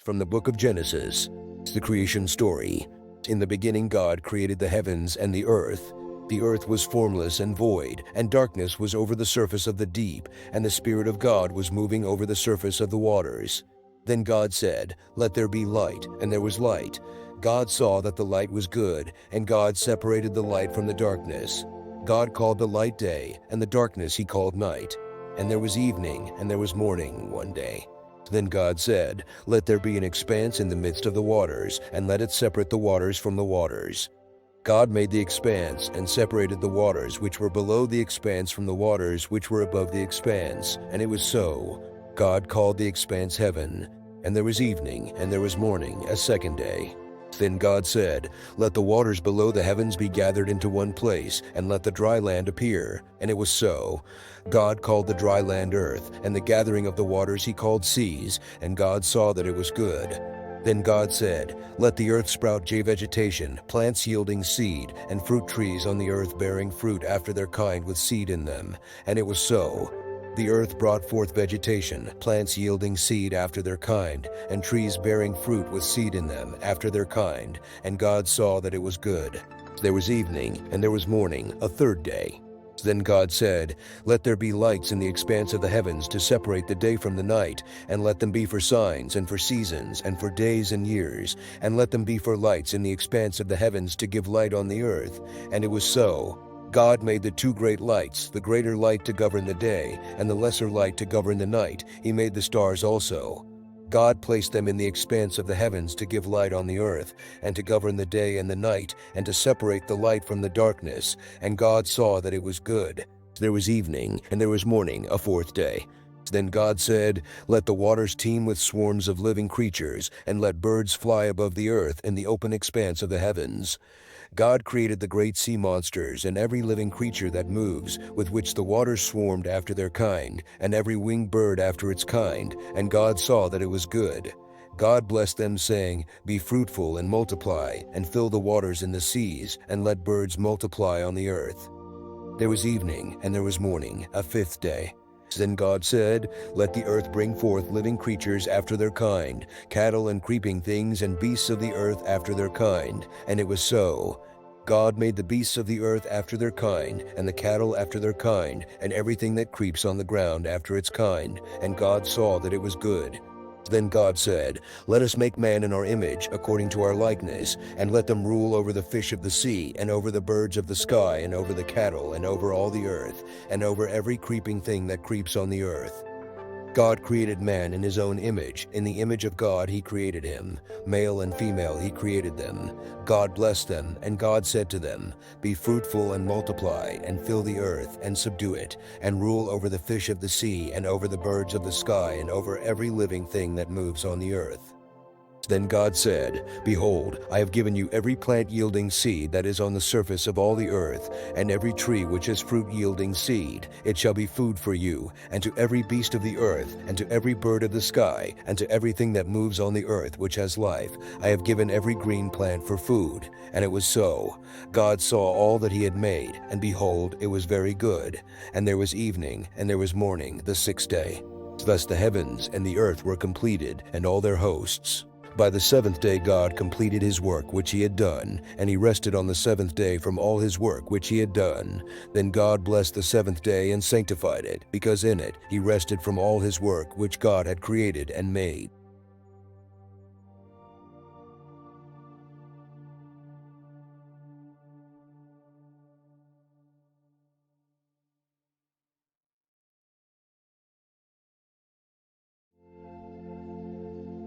from the book of Genesis. It's the creation story. In the beginning God created the heavens and the earth. The earth was formless and void, and darkness was over the surface of the deep, and the Spirit of God was moving over the surface of the waters. Then God said, "Let there be light," and there was light. God saw that the light was good, and God separated the light from the darkness. God called the light day, and the darkness he called night. And there was evening, and there was morning one day. Then God said, "Let there be an expanse in the midst of the waters, and let it separate the waters from the waters." God made the expanse and separated the waters which were below the expanse from the waters which were above the expanse, and it was so. God called the expanse heaven. And there was evening, and there was morning, a second day. Then God said, "Let the waters below the heavens be gathered into one place, and let the dry land appear." And it was so. God called the dry land earth, and the gathering of the waters he called seas, and God saw that it was good. Then God said, "Let the earth sprout vegetation, plants yielding seed, and fruit trees on the earth bearing fruit after their kind with seed in them." And it was so. The earth brought forth vegetation, plants yielding seed after their kind, and trees bearing fruit with seed in them after their kind. And God saw that it was good. There was evening, and there was morning, a third day. Then God said, "Let there be lights in the expanse of the heavens to separate the day from the night, and let them be for signs and for seasons and for days and years, and let them be for lights in the expanse of the heavens to give light on the earth." And it was so. God made the two great lights, the greater light to govern the day, and the lesser light to govern the night. He made the stars also. God placed them in the expanse of the heavens to give light on the earth, and to govern the day and the night, and to separate the light from the darkness. And God saw that it was good. There was evening, and there was morning, a fourth day. Then God said, "Let the waters teem with swarms of living creatures, and let birds fly above the earth in the open expanse of the heavens." God created the great sea monsters and every living creature that moves, with which the waters swarmed after their kind, and every winged bird after its kind, and God saw that it was good. God blessed them, saying, "Be fruitful and multiply, and fill the waters in the seas, and let birds multiply on the earth." There was evening, and there was morning, a fifth day. Then God said, "Let the earth bring forth living creatures after their kind, cattle and creeping things and beasts of the earth after their kind." And it was so. God made the beasts of the earth after their kind, and the cattle after their kind, and everything that creeps on the ground after its kind. And God saw that it was good. Then God said, "Let us make man in our image, according to our likeness, and let them rule over the fish of the sea, and over the birds of the sky, and over the cattle, and over all the earth, and over every creeping thing that creeps on the earth." God created man in his own image. In the image of God he created him. Male and female he created them. God blessed them, and God said to them, "Be fruitful and multiply, and fill the earth, and subdue it, and rule over the fish of the sea, and over the birds of the sky, and over every living thing that moves on the earth." Then God said, "Behold, I have given you every plant yielding seed that is on the surface of all the earth, and every tree which has fruit yielding seed. It shall be food for you, and to every beast of the earth, and to every bird of the sky, and to everything that moves on the earth which has life. I have given every green plant for food." And it was so. God saw all that he had made, and behold, it was very good. And there was evening, and there was morning, the sixth day. Thus the heavens and the earth were completed, and all their hosts. By the seventh day God completed his work which he had done, and he rested on the seventh day from all his work which he had done. Then God blessed the seventh day and sanctified it, because in it he rested from all his work which God had created and made.